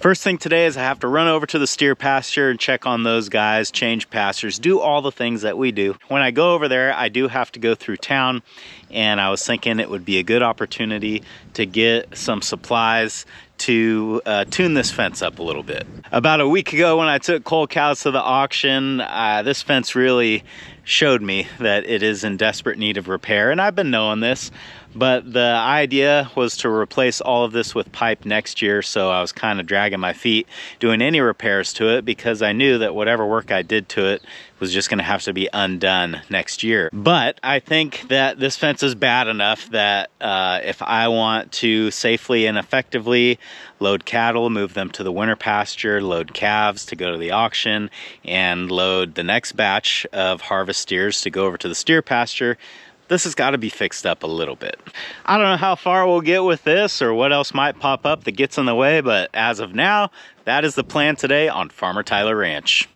First thing today is I have to run over to the steer pasture and check on those guys, change pastures, do all the things that we do. When I go over there, I do have to go through town, and I was thinking it would be a good opportunity to get some supplies to tune this fence up a little bit. About a week ago when I took cold cows to the auction, this fence really showed me that it is in desperate need of repair, and I've been knowing this, but the idea was to replace all of this with pipe next year, so I was kind of dragging my feet doing any repairs to it because I knew that whatever work I did to it was just going to have to be undone next year. But I think that this fence is bad enough that if I want to safely and effectively load cattle, move them to the winter pasture, load calves to go to the auction, and load the next batch of harvest steers to go over to the steer pasture, this has got to be fixed up a little bit. I don't know how far we'll get with this or what else might pop up that gets in the way, but as of now, that is the plan today on Farmer Tyler Ranch.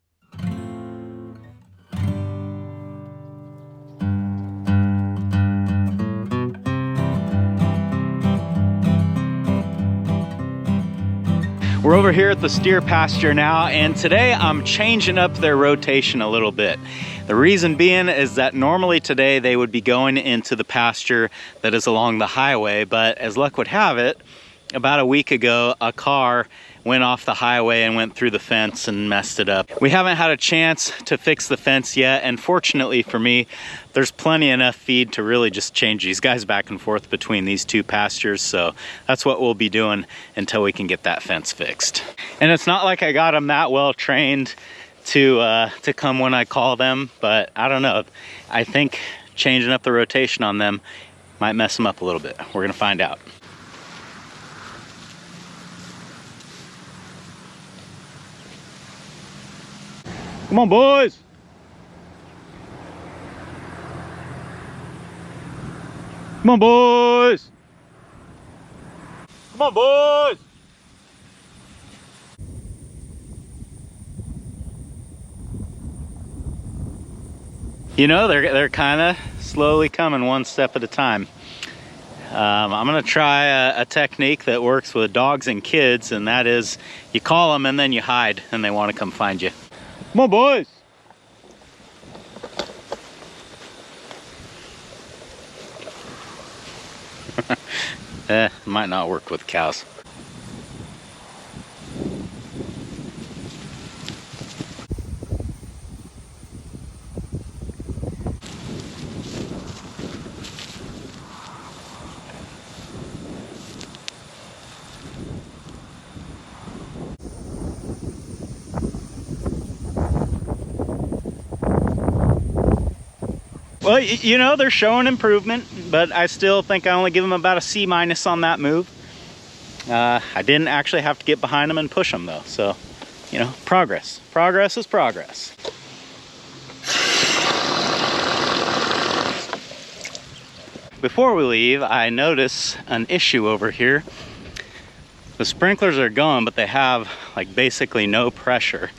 We're over here at the steer pasture now, and today I'm changing up their rotation a little bit. The reason being is that normally today they would be going into the pasture that is along the highway, but as luck would have it, about a week ago a car went off the highway and went through the fence and messed it up. We haven't had a chance to fix the fence yet, and fortunately for me, there's plenty enough feed to really just change these guys back and forth between these two pastures, so that's what we'll be doing until we can get that fence fixed. And it's not like I got them that well trained to come when I call them, but I don't know. I think changing up the rotation on them might mess them up a little bit. We're gonna find out. Come on, boys. Come on, boys. Come on, boys. You know, they're kind of slowly coming one step at a time. I'm gonna try a technique that works with dogs and kids, and that is you call them and then you hide and they want to come find you. Come on, boys. Might not work with cows. Well, you know, they're showing improvement, but I still think I only give them about a C- on that move. I didn't actually have to get behind them and push them though, so, you know, progress. Progress is progress. Before we leave, I notice an issue over here. The sprinklers are going, but they have like basically no pressure.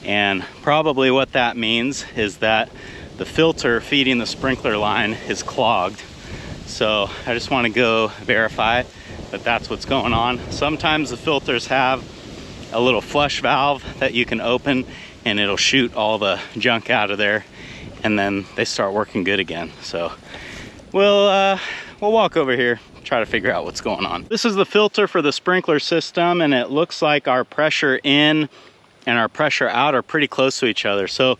And probably what that means is that the filter feeding the sprinkler line is clogged. So I just want to go verify that that's what's going on. Sometimes the filters have a little flush valve that you can open and it'll shoot all the junk out of there, and then they start working good again. So we'll walk over here, try to figure out what's going on. This is the filter for the sprinkler system, and it looks like our pressure in and our pressure out are pretty close to each other. So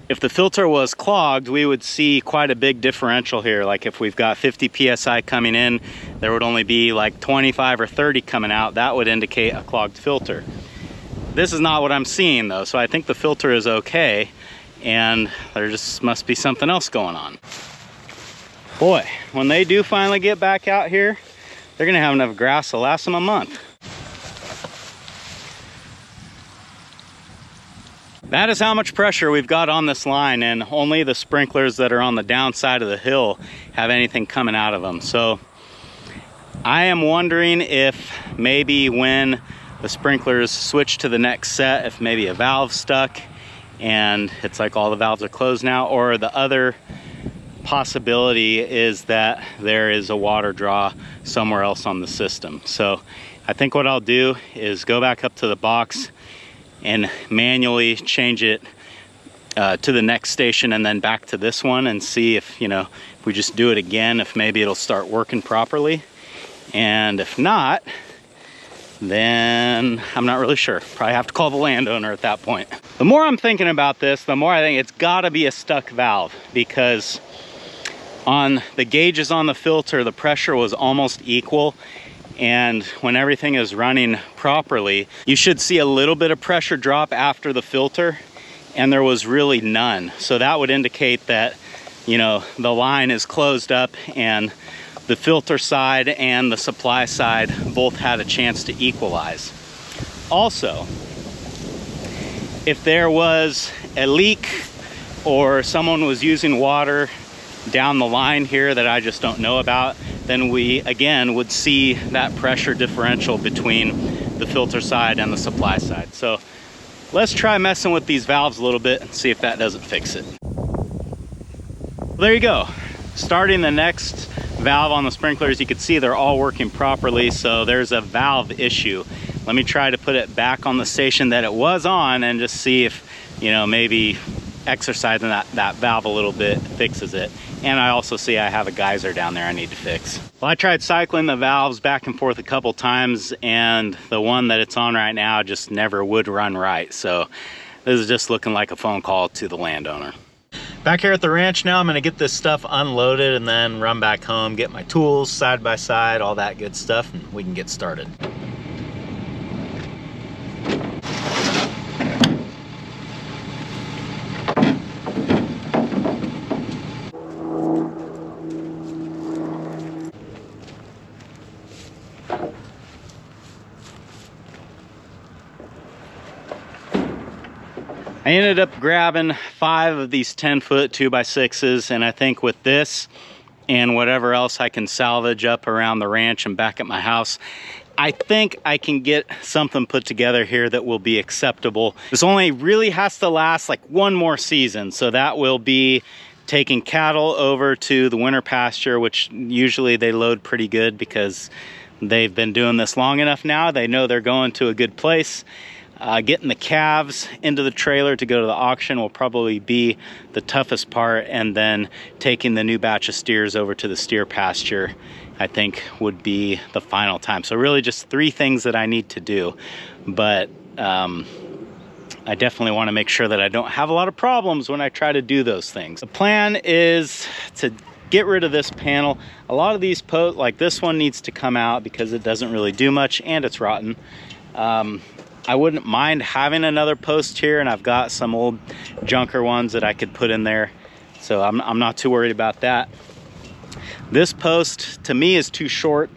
if the filter was clogged, we would see quite a big differential here. Like if we've got 50 PSI coming in, there would only be like 25 or 30 coming out. That would indicate a clogged filter. This is not what I'm seeing though, so I think the filter is okay, and there just must be something else going on. Boy, when they do finally get back out here, they're gonna have enough grass to last them a month. That is how much pressure we've got on this line, and only the sprinklers that are on the downside of the hill have anything coming out of them. So I am wondering if maybe when the sprinklers switch to the next set, if maybe a valve stuck and it's like all the valves are closed now, or the other possibility is that there is a water draw somewhere else on the system. So I think what I'll do is go back up to the box and manually change it to the next station and then back to this one, and see if, you know, if we just do it again, if maybe it'll start working properly. And if not, then I'm not really sure. Probably have to call the landowner at that point. The more I'm thinking about this, the more I think it's gotta be a stuck valve, because on the gauges on the filter, the pressure was almost equal. And when everything is running properly, you should see a little bit of pressure drop after the filter, and there was really none. So that would indicate that, you know, the line is closed up and the filter side and the supply side both had a chance to equalize. Also, if there was a leak or someone was using water down the line here that I just don't know about, then we again would see that pressure differential between the filter side and the supply side. So let's try messing with these valves a little bit and see if that doesn't fix it. Well, there you go. Starting the next valve on the sprinklers, you can see they're all working properly, so there's a valve issue. Let me try to put it back on the station that it was on and just see if, you know, maybe exercising that valve a little bit fixes it. And I also see I have a geyser down there I need to fix. Well, I tried cycling the valves back and forth a couple times, and the one that it's on right now just never would run right. So this is just looking like a phone call to the landowner. Back here at the ranch now, I'm gonna get this stuff unloaded and then run back home, get my tools side by side, all that good stuff, and we can get started. I ended up grabbing 5 of these 10-foot 2x6s, and I think with this and whatever else I can salvage up around the ranch and back at my house, I think I can get something put together here that will be acceptable. This only really has to last like one more season, so that will be taking cattle over to the winter pasture, which usually they load pretty good because they've been doing this long enough now. They know they're going to a good place. Getting the calves into the trailer to go to the auction will probably be the toughest part, and then taking the new batch of steers over to the steer pasture, I think, would be the final time. So really just 3 things that I need to do, but I definitely want to make sure that I don't have a lot of problems when I try to do those things. The plan is to get rid of this panel. A lot of these posts, like this one, needs to come out because it doesn't really do much and it's rotten. I wouldn't mind having another post here, and I've got some old junker ones that I could put in there, so I'm not too worried about that. This post to me is too short.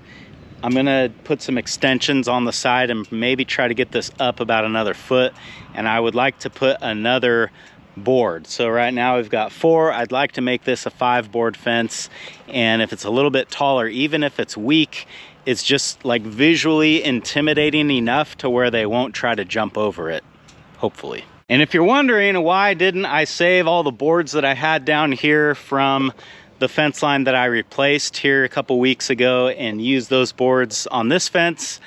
I'm gonna put some extensions on the side and maybe try to get this up about another foot, and I would like to put another board. So right now we've got 4. I'd like to make this a 5-board fence, and if it's a little bit taller, even if it's weak, it's just like visually intimidating enough to where they won't try to jump over it, hopefully. And if you're wondering why didn't I save all the boards that I had down here from the fence line that I replaced here a couple weeks ago and use those boards on this fence,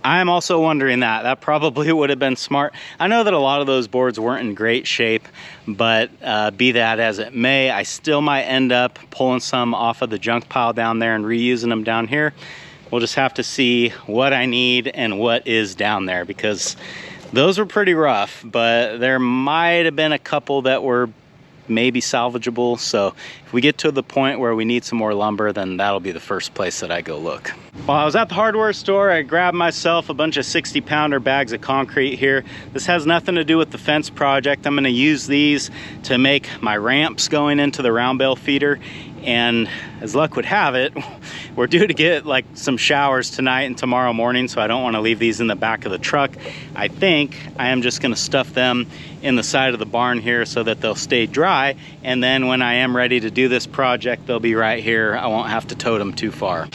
I'm also wondering that. That probably would have been smart. I know that a lot of those boards weren't in great shape, but be that as it may, I still might end up pulling some off of the junk pile down there and reusing them down here. We'll just have to see what I need and what is down there, because those were pretty rough, but there might have been a couple that were maybe salvageable. So if we get to the point where we need some more lumber, then that'll be the first place that I go look. While I was at the hardware store, I grabbed myself a bunch of 60-pounder bags of concrete here. This has nothing to do with the fence project. I'm going to use these to make my ramps going into the round bale feeder. And as luck would have it, we're due to get like some showers tonight and tomorrow morning, so I don't want to leave these in the back of the truck. I think I am just going to stuff them in the side of the barn here so that they'll stay dry, and then when I am ready to do this project, they'll be right here. I won't have to tote them too far.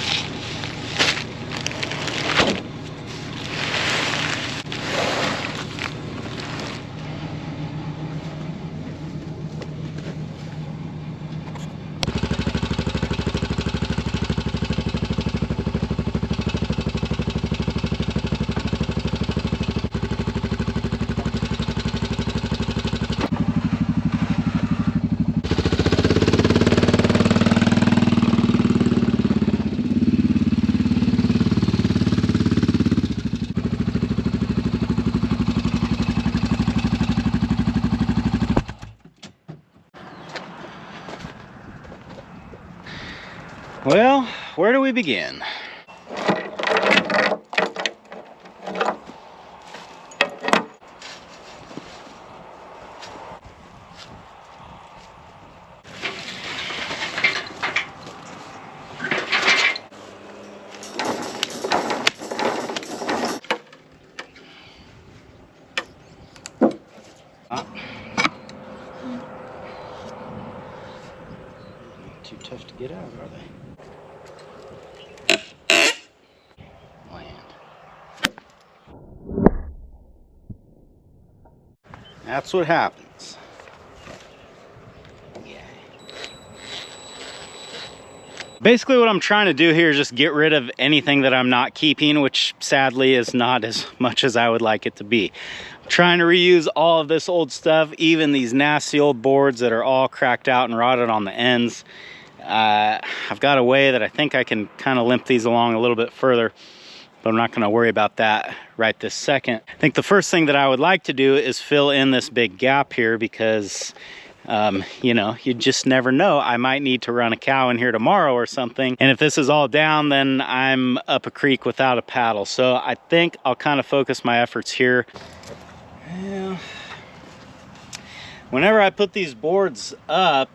Well, where do we begin? Too tough to get out, are they? Land. That's what happens. Yeah. Basically what I'm trying to do here is just get rid of anything that I'm not keeping, which sadly is not as much as I would like it to be. I'm trying to reuse all of this old stuff, even these nasty old boards that are all cracked out and rotted on the ends. I've got a way that I think I can kind of limp these along a little bit further, but I'm not going to worry about that right this second. I think the first thing that I would like to do is fill in this big gap here because, you know, you just never know. I might need to run a cow in here tomorrow or something. And if this is all down, then I'm up a creek without a paddle. So I think I'll kind of focus my efforts here. Well, whenever I put these boards up,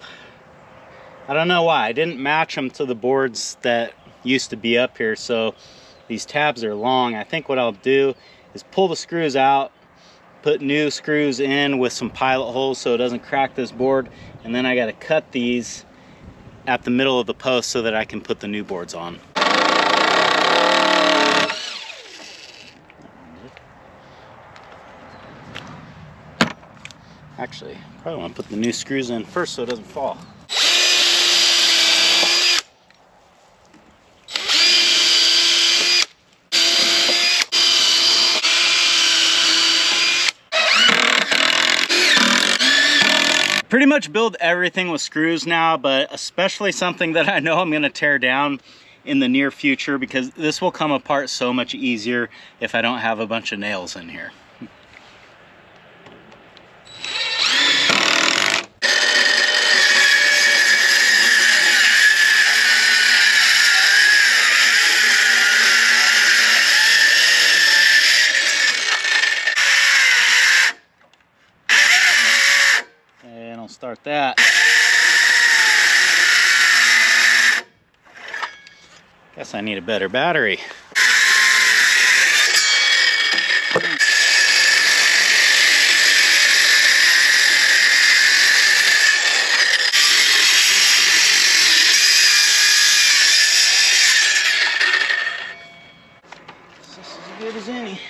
I don't know why, I didn't match them to the boards that used to be up here, so these tabs are long. I think what I'll do is pull the screws out, put new screws in with some pilot holes so it doesn't crack this board, and then I got to cut these at the middle of the post so that I can put the new boards on. Actually, probably want to put the new screws in first so it doesn't fall. Pretty much build everything with screws now, but especially something that I know I'm going to tear down in the near future because this will come apart so much easier if I don't have a bunch of nails in here. Start that. Guess I need a better battery. This is as good as any.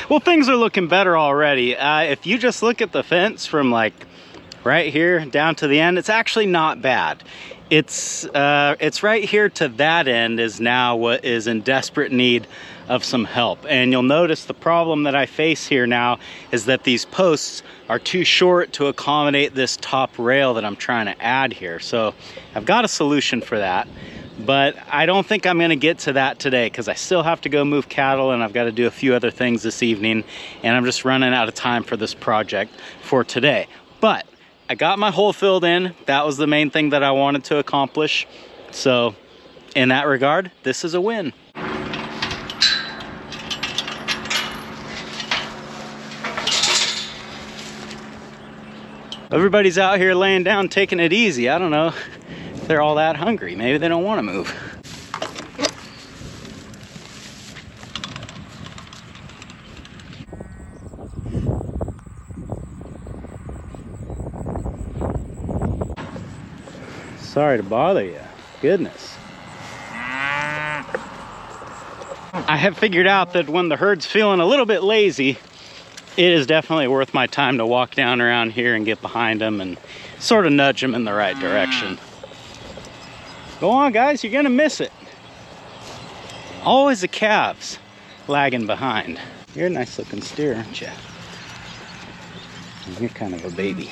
Well, things are looking better already. If you just look at the fence from like right here down to the end, it's actually not bad. It's right here to that end is now what is in desperate need of some help. And you'll notice the problem that I face here now is that these posts are too short to accommodate this top rail that I'm trying to add here. So I've got a solution for that. But I don't think I'm going to get to that today because I still have to go move cattle and I've got to do a few other things this evening, and I'm just running out of time for this project for today. But I got my hole filled in. That was the main thing that I wanted to accomplish. So in that regard, this is a win. Everybody's out here laying down, taking it easy. I don't know if they're all that hungry. Maybe they don't want to move. Sorry to bother you. Goodness. I have figured out that when the herd's feeling a little bit lazy, it is definitely worth my time to walk down around here and get behind them and sort of nudge them in the right direction. Go on, guys, you're gonna miss it. Always the calves lagging behind. You're a nice looking steer, aren't you? You're kind of a baby.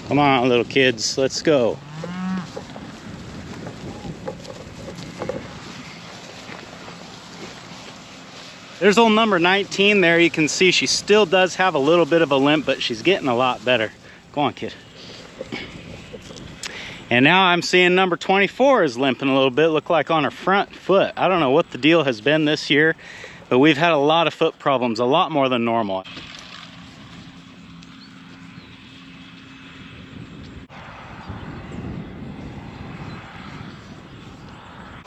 Come on, little kids, let's go. There's old number 19 there. You can see she still does have a little bit of a limp, but she's getting a lot better. Go on, kid. And now I'm seeing number 24 is limping a little bit, look like on her front foot. I don't know what the deal has been this year, but we've had a lot of foot problems, a lot more than normal.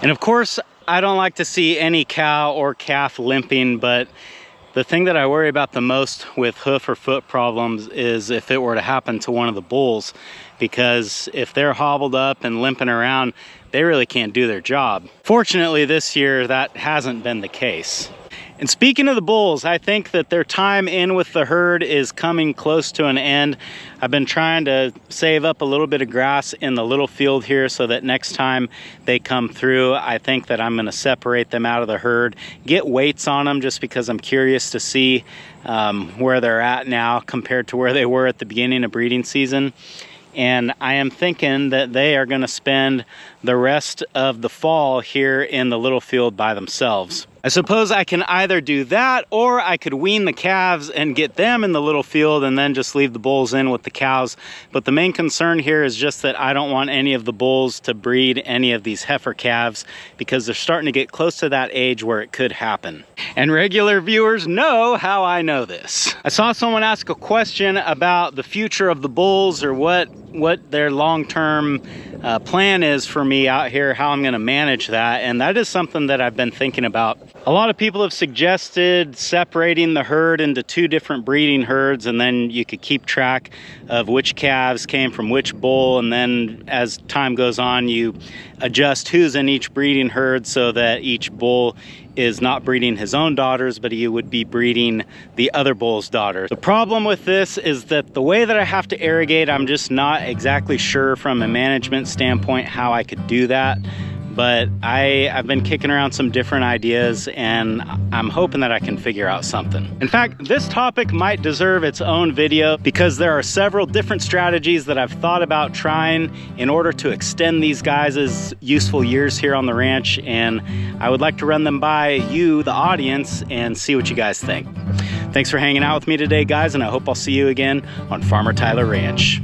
And of course, I don't like to see any cow or calf limping, but the thing that I worry about the most with hoof or foot problems is if it were to happen to one of the bulls, because if they're hobbled up and limping around, they really can't do their job. Fortunately, this year, that hasn't been the case. And speaking of the bulls, I think that their time in with the herd is coming close to an end. I've been trying to save up a little bit of grass in the little field here so that next time they come through, I think that I'm gonna separate them out of the herd, get weights on them just because I'm curious to see where they're at now compared to where they were at the beginning of breeding season. And I am thinking that they are gonna spend the rest of the fall here in the little field by themselves. I suppose I can either do that or I could wean the calves and get them in the little field and then just leave the bulls in with the cows. But the main concern here is just that I don't want any of the bulls to breed any of these heifer calves because they're starting to get close to that age where it could happen. And regular viewers know how I know this. I saw someone ask a question about the future of the bulls or what their long-term plan is for me out here, how I'm gonna manage that. And that is something that I've been thinking about. A lot of people have suggested separating the herd into two different breeding herds, and then you could keep track of which calves came from which bull, and then as time goes on you adjust who's in each breeding herd so that each bull is not breeding his own daughters, but he would be breeding the other bull's daughters. The problem with this is that the way that I have to irrigate, I'm just not exactly sure from a management standpoint how I could do that. But I've been kicking around some different ideas and I'm hoping that I can figure out something. In fact, this topic might deserve its own video because there are several different strategies that I've thought about trying in order to extend these guys' useful years here on the ranch, and I would like to run them by you, the audience, and see what you guys think. Thanks for hanging out with me today, guys, and I hope I'll see you again on Farmer Tyler Ranch.